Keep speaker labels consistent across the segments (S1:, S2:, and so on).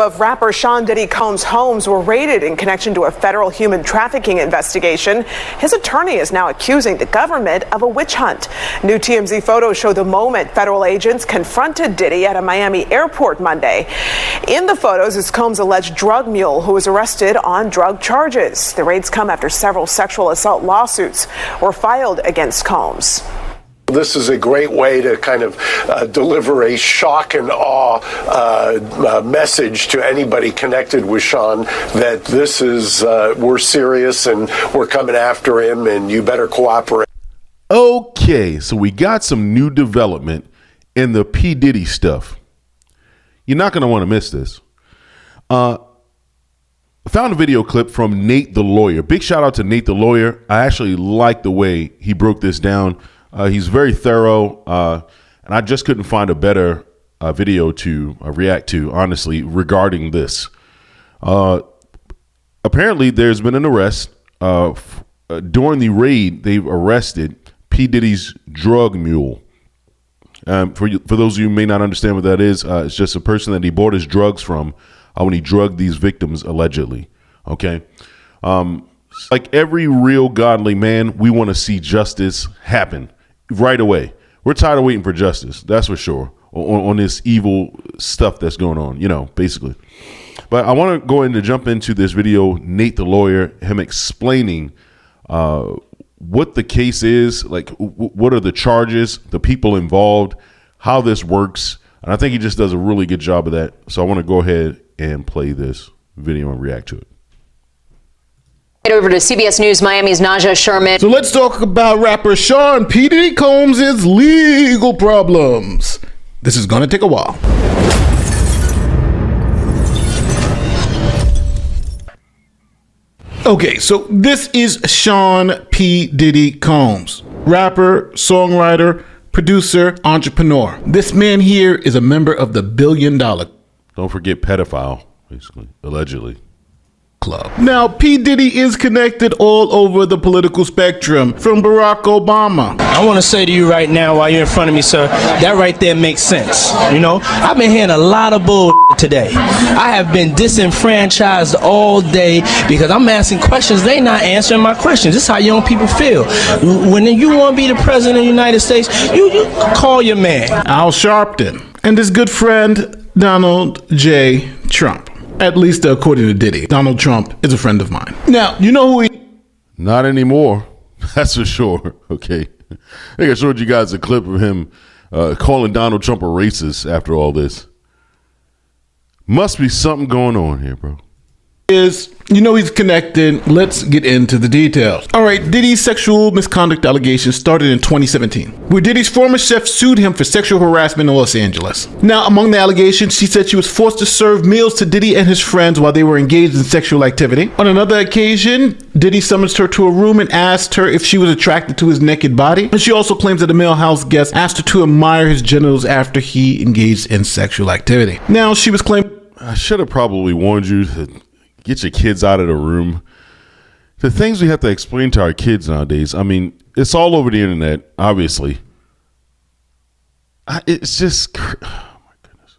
S1: of rapper Sean Diddy Combs' homes were raided in connection to a federal human trafficking investigation. His attorney is now accusing the government of a witch hunt. New TMZ photos show the moment federal agents confronted Diddy at a Miami airport Monday. In the photos is Combs' alleged drug mule who was arrested on drug charges. The raids come after several sexual assault lawsuits were filed against Combs.
S2: This is a great way to kind of deliver a shock and awe message to anybody connected with Sean that this is, we're serious and we're coming after him and you better cooperate.
S3: Okay, so we got some new development in the P. Diddy stuff. You're not going to want to miss this. I found a video clip from Nate the Lawyer. Big shout out to Nate the Lawyer. I actually like the way he broke this down. He's very thorough, and I just couldn't find a better video to react to, honestly, regarding this. Apparently, there's been an arrest. During the raid, they've arrested P. Diddy's drug mule. For those of you who may not understand what that is, it's just a person that he bought his drugs from when he drugged these victims, allegedly. Okay? Like every real godly man, we want to see justice happen right away. We're tired of waiting for justice, that's for sure, on this evil stuff that's going on, basically. But I want to go ahead and jump into this video, Nate the Lawyer, him explaining what the case is, like what are the charges, the people involved, how this works. And I think he just does a really good job of that. So I want to go ahead and play this video and react to it.
S4: Over to CBS News Miami's Naja Sherman.
S5: So let's talk about rapper Sean P. Diddy Combs' legal problems. This is going to take a while. Okay, so this is Sean P. Diddy Combs, rapper, songwriter, producer, entrepreneur. This man here is a member of the $1 billion.
S3: Don't forget pedophile, basically, allegedly.
S5: Club. Now, P. Diddy is connected all over the political spectrum, from Barack Obama.
S6: I want to say to you right now, while you're in front of me, sir, that right there makes sense. I've been hearing a lot of bull today. I have been disenfranchised all day because I'm asking questions. They not answering my questions. This is how young people feel. When you want to be the president of the United States, you call your man.
S5: Al Sharpton and his good friend, Donald J. Trump. At least according to Diddy, Donald Trump is a friend of mine. Now, you know who he...
S3: Not anymore. That's for sure. Okay. I think I showed you guys a clip of him calling Donald Trump a racist after all this. Must be something going on here, bro.
S5: He's connected. Let's get into the details. All right, Diddy's sexual misconduct allegations started in 2017, where Diddy's former chef sued him for sexual harassment in Los Angeles. Now, among the allegations, she said she was forced to serve meals to Diddy and his friends while they were engaged in sexual activity. On another occasion, Diddy summons her to a room and asked her if she was attracted to his naked body. And she also claims that a male house guest asked her to admire his genitals after he engaged in sexual activity. Now, she was claiming...
S3: I should have probably warned you to get your kids out of the room. The things we have to explain to our kids nowadays, I mean, it's all over the internet, obviously. It's just, oh my goodness.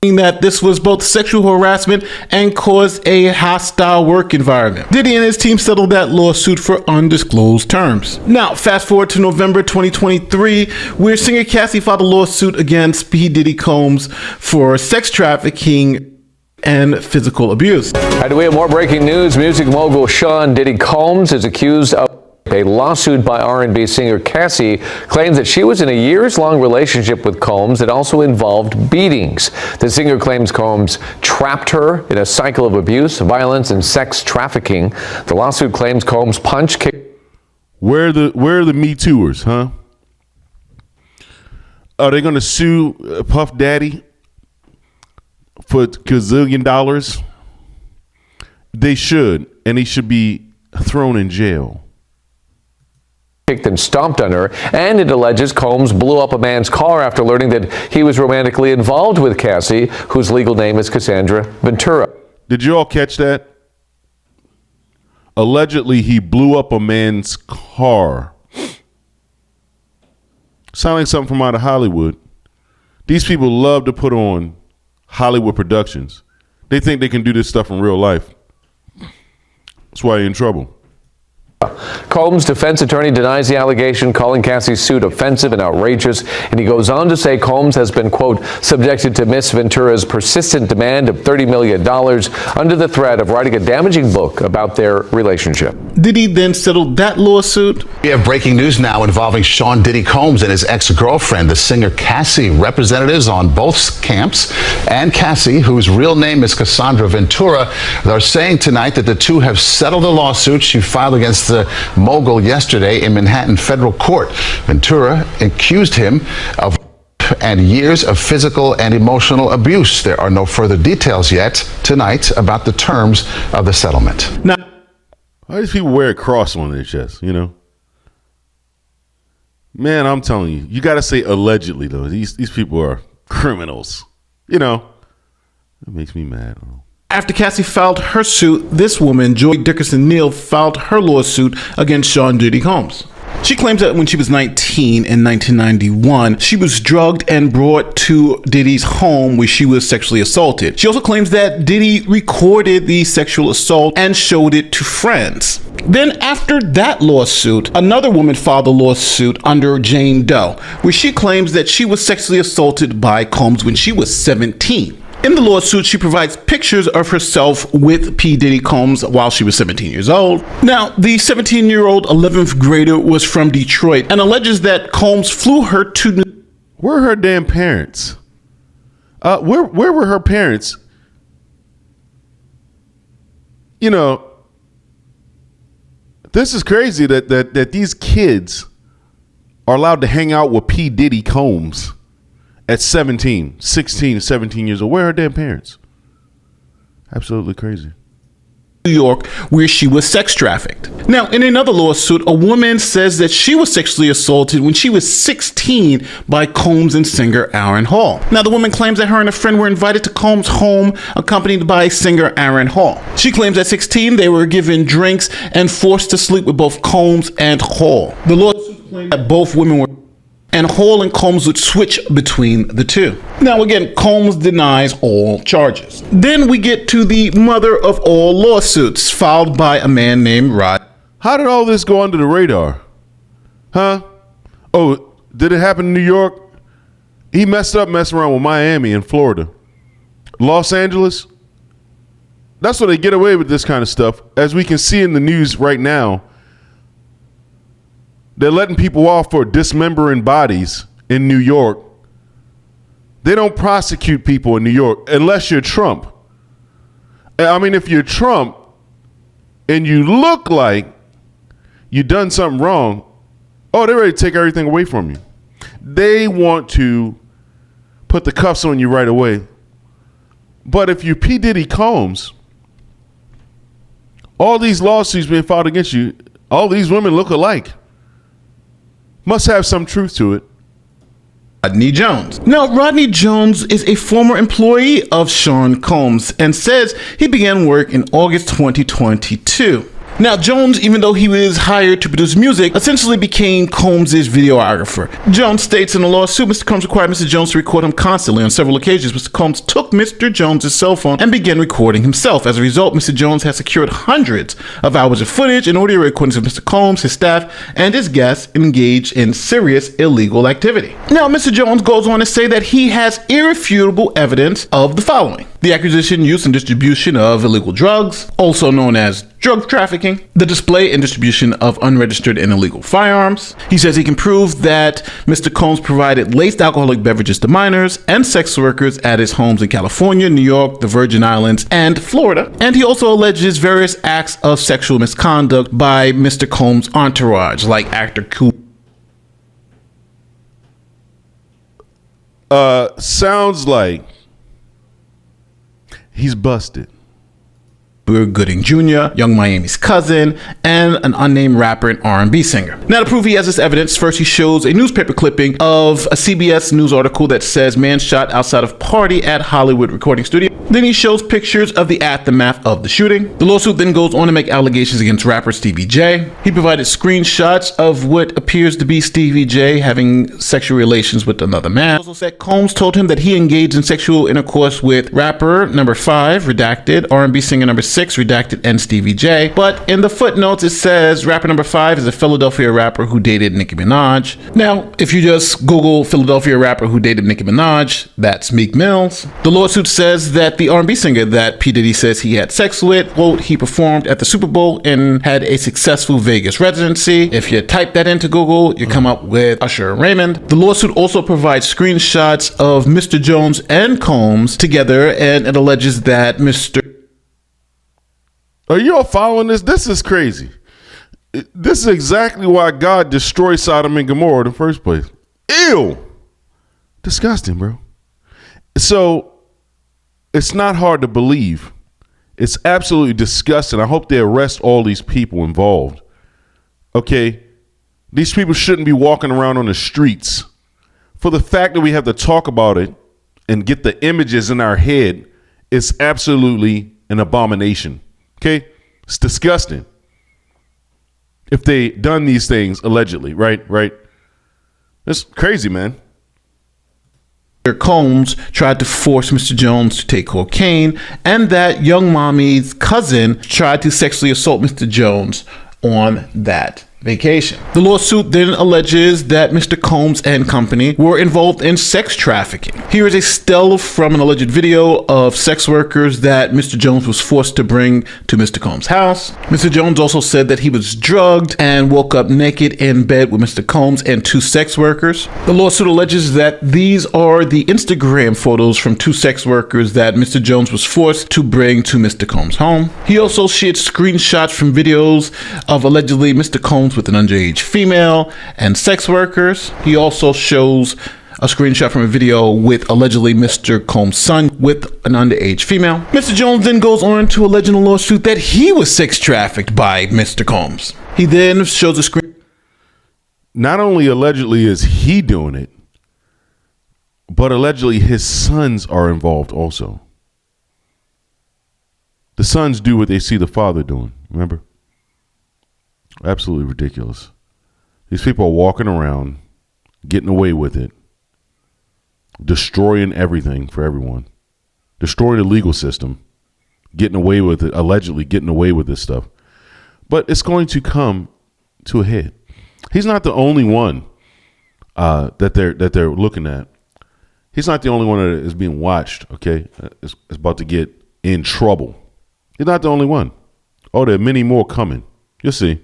S5: That this was both sexual harassment and caused a hostile work environment. Diddy and his team settled that lawsuit for undisclosed terms. Now, fast forward to November 2023, where singer Cassie filed a lawsuit against P. Diddy Combs for sex trafficking and physical abuse.
S7: And we have more breaking news. Music mogul Sean Diddy Combs is accused of a lawsuit by R&B singer Cassie, claims that she was in a years-long relationship with Combs that also involved beatings. The singer claims Combs trapped her in a cycle of abuse, violence, and sex trafficking. The lawsuit claims Combs punched, kicked.
S3: Where are the Me Tooers, huh? Are they going to sue Puff Daddy for $gazillion? They should, and he should be thrown in jail.
S7: Kicked and stomped on her, and it alleges Combs blew up a man's car after learning that he was romantically involved with Cassie, whose legal name is Cassandra Ventura.
S3: Did you all catch that? Allegedly, he blew up a man's car. Sound like something from out of Hollywood. These people love to put on Hollywood productions. They think they can do this stuff in real life. That's why you're in trouble.
S7: Combs' defense attorney denies the allegation, calling Cassie's suit offensive and outrageous. And he goes on to say Combs has been, quote, subjected to Miss Ventura's persistent demand of $30 million under the threat of writing a damaging book about their relationship.
S5: Diddy then settled that lawsuit.
S8: We have breaking news now involving Sean Diddy Combs and his ex-girlfriend, the singer Cassie. Representatives on both camps and Cassie, whose real name is Cassandra Ventura, are saying tonight that the two have settled a lawsuit she filed against the mogul yesterday in Manhattan federal court. Ventura accused him of and years of physical and emotional abuse. There are no further details yet tonight about the terms of the settlement.
S5: Now,
S3: why these people wear a cross on their chest, you know? Man, I'm telling you, you got to say allegedly, though. These people are criminals. You know, that makes me mad.
S5: after Cassie filed her suit, this woman, Joy Dickerson Neal, filed her lawsuit against Sean Diddy Combs. She claims that when she was 19 in 1991, she was drugged and brought to Diddy's home where she was sexually assaulted. She also claims that Diddy recorded the sexual assault and showed it to friends. Then after that lawsuit, another woman filed a lawsuit under Jane Doe, where she claims that she was sexually assaulted by Combs when she was 17. In the lawsuit, she provides pictures of herself with P. Diddy Combs while she was 17 years old. Now, the 17-year-old 11th grader was from Detroit and alleges that Combs flew her to New York.
S3: Where are her damn parents? Where were her parents? You know, this is crazy that these kids are allowed to hang out with P. Diddy Combs at 16, 17 years old. Where are her damn parents? Absolutely crazy.
S5: New York, where she was sex trafficked. Now, in another lawsuit, a woman says that she was sexually assaulted when she was 16 by Combs and singer Aaron Hall. Now, the woman claims that her and a friend were invited to Combs' home, accompanied by singer Aaron Hall. She claims at 16 they were given drinks and forced to sleep with both Combs and Hall. The lawsuit claimed that both women were and Hall and Combs would switch between the two. Now again, Combs denies all charges. Then we get to the mother of all lawsuits, filed by a man named Rod.
S3: How did all this go under the radar? Huh? Oh, did it happen in New York? He messing around with Miami and Florida. Los Angeles? That's where they get away with this kind of stuff. As we can see in the news right now, they're letting people off for dismembering bodies in New York. They don't prosecute people in New York unless you're Trump. I mean, if you're Trump and you look like you done something wrong, oh, they're ready to take everything away from you. They want to put the cuffs on you right away. But if you're P. Diddy Combs, all these lawsuits being filed against you, all these women look alike. Must have some truth to it.
S5: Rodney Jones. Now, Rodney Jones is a former employee of Sean Combs and says he began work in August 2022. Now, Jones, even though he was hired to produce music, essentially became Combs' videographer. Jones states in the lawsuit, Mr. Combs required Mr. Jones to record him constantly. On several occasions, Mr. Combs took Mr. Jones' cell phone and began recording himself. As a result, Mr. Jones has secured hundreds of hours of footage and audio recordings of Mr. Combs, his staff, and his guests engaged in serious illegal activity. Now, Mr. Jones goes on to say that he has irrefutable evidence of the following: the acquisition, use, and distribution of illegal drugs, also known as drug trafficking, the display and distribution of unregistered and illegal firearms. He says he can prove that Mr. Combs provided laced alcoholic beverages to minors and sex workers at his homes in California, New York, the Virgin Islands, and Florida. And he also alleges various acts of sexual misconduct by Mr. Combs' entourage, like actor Coop.
S3: Sounds like he's busted.
S5: Cuba Gooding Jr., Young Miami's cousin, and an unnamed rapper and R&B singer. Now, to prove he has this evidence, first he shows a newspaper clipping of a CBS News article that says man shot outside of party at Hollywood recording studio. Then he shows pictures of the aftermath of the shooting. The lawsuit then goes on to make allegations against rapper Stevie J. He provided screenshots of what appears to be Stevie J having sexual relations with another man. Also said Combs told him that he engaged in sexual intercourse with rapper number 5, redacted, R&B singer number 6, redacted, and Stevie J. But in the footnotes it says rapper number 5 is a Philadelphia rapper who dated Nicki Minaj. Now, if you just Google Philadelphia rapper who dated Nicki Minaj, that's Meek Mills. The lawsuit says that the R&B singer that P. Diddy says he had sex with, quote, he performed at the Super Bowl and had a successful Vegas residency. If you type that into Google, you come up with Usher Raymond. The lawsuit also provides screenshots of Mr. Jones and Combs together, and it alleges that Mr.
S3: Are you all following this? This is crazy. This is exactly why God destroyed Sodom and Gomorrah in the first place. Ew. Disgusting, bro. So it's not hard to believe. It's absolutely disgusting. I hope they arrest all these people involved. Okay? These people shouldn't be walking around on the streets. For the fact that we have to talk about it and get the images in our head is absolutely an abomination. Okay? It's disgusting. If they done these things allegedly, right? It's crazy, man.
S5: Combs tried to force Mr. Jones to take cocaine, and that Young Mommy's cousin tried to sexually assault Mr. Jones on that vacation. The lawsuit then alleges that Mr. Combs and company were involved in sex trafficking. Here is a still from an alleged video of sex workers that Mr. Jones was forced to bring to Mr. Combs' house. Mr. Jones also said that he was drugged and woke up naked in bed with Mr. Combs and 2 sex workers. The lawsuit alleges that these are the Instagram photos from 2 sex workers that Mr. Jones was forced to bring to Mr. Combs' home. He also shared screenshots from videos of allegedly Mr. Combs with an underage female and sex workers. He also shows a screenshot from a video with allegedly Mr. Combs' son with an underage female. Mr. Jones then goes on to allege in a lawsuit that he was sex trafficked by Mr. Combs. He then shows a screen.
S3: Not only allegedly is he doing it, but allegedly his sons are involved also. The sons do what they see the father doing, remember? Absolutely ridiculous. These people are walking around, getting away with it, destroying everything for everyone, destroying the legal system, getting away with it, allegedly getting away with this stuff. But it's going to come to a head. He's not the only one that they're looking at. He's not the only one that is being watched. Okay, is about to get in trouble. He's not the only one. Oh, there are many more coming. You'll see.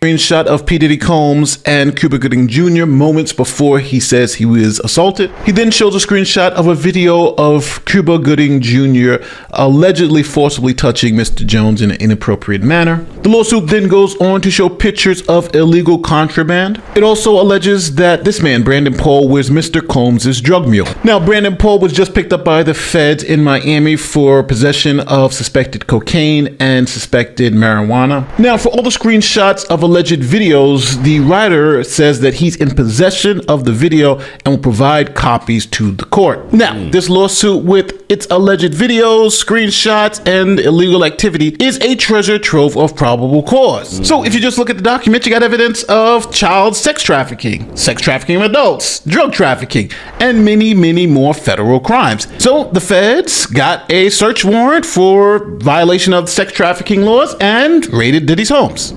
S5: Screenshot of P. Diddy Combs and Cuba Gooding Jr. moments before he says he was assaulted. He then shows a screenshot of a video of Cuba Gooding Jr. allegedly forcibly touching Mr. Jones in an inappropriate manner. The lawsuit then goes on to show pictures of illegal contraband. It also alleges that this man, Brandon Paul, was Mr. Combs' drug mule. Now, Brandon Paul was just picked up by the feds in Miami for possession of suspected cocaine and suspected marijuana. Now, for all the screenshots of alleged videos, the writer says that he's in possession of the video and will provide copies to the court. Now, this lawsuit with its alleged videos, screenshots, and illegal activity is a treasure trove of probable cause. So if you just look at the document, you got evidence of child sex trafficking of adults, drug trafficking, and many, many more federal crimes. So the feds got a search warrant for violation of sex trafficking laws and raided Diddy's homes.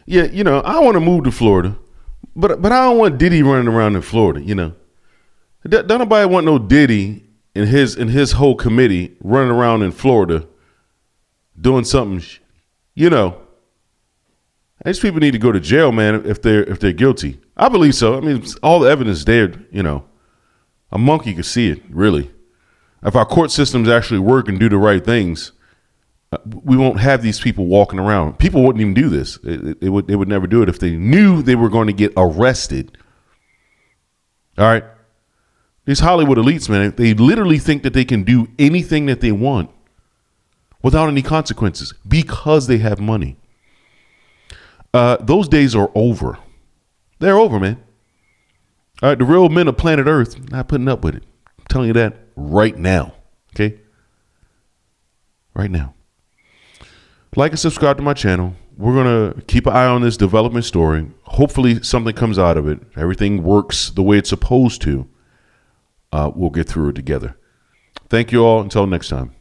S3: Yeah, I want to move to Florida, but I don't want Diddy running around in Florida. Don't nobody want no Diddy and his whole committee running around in Florida doing something. These people need to go to jail, man, if they're guilty. I believe so. I mean, all the evidence there. A monkey could see it. Really, if our court systems actually work and do the right things, we won't have these people walking around. People wouldn't even do this. They would never do it if they knew they were going to get arrested. All right. These Hollywood elites, man, they literally think that they can do anything that they want without any consequences because they have money. Those days are over. They're over, man. All right, the real men of planet Earth not putting up with it. I'm telling you that right now. Okay? Right now. Like and subscribe to my channel. We're going to keep an eye on this development story. Hopefully something comes out of it. Everything works the way it's supposed to. We'll get through it together. Thank you all. Until next time.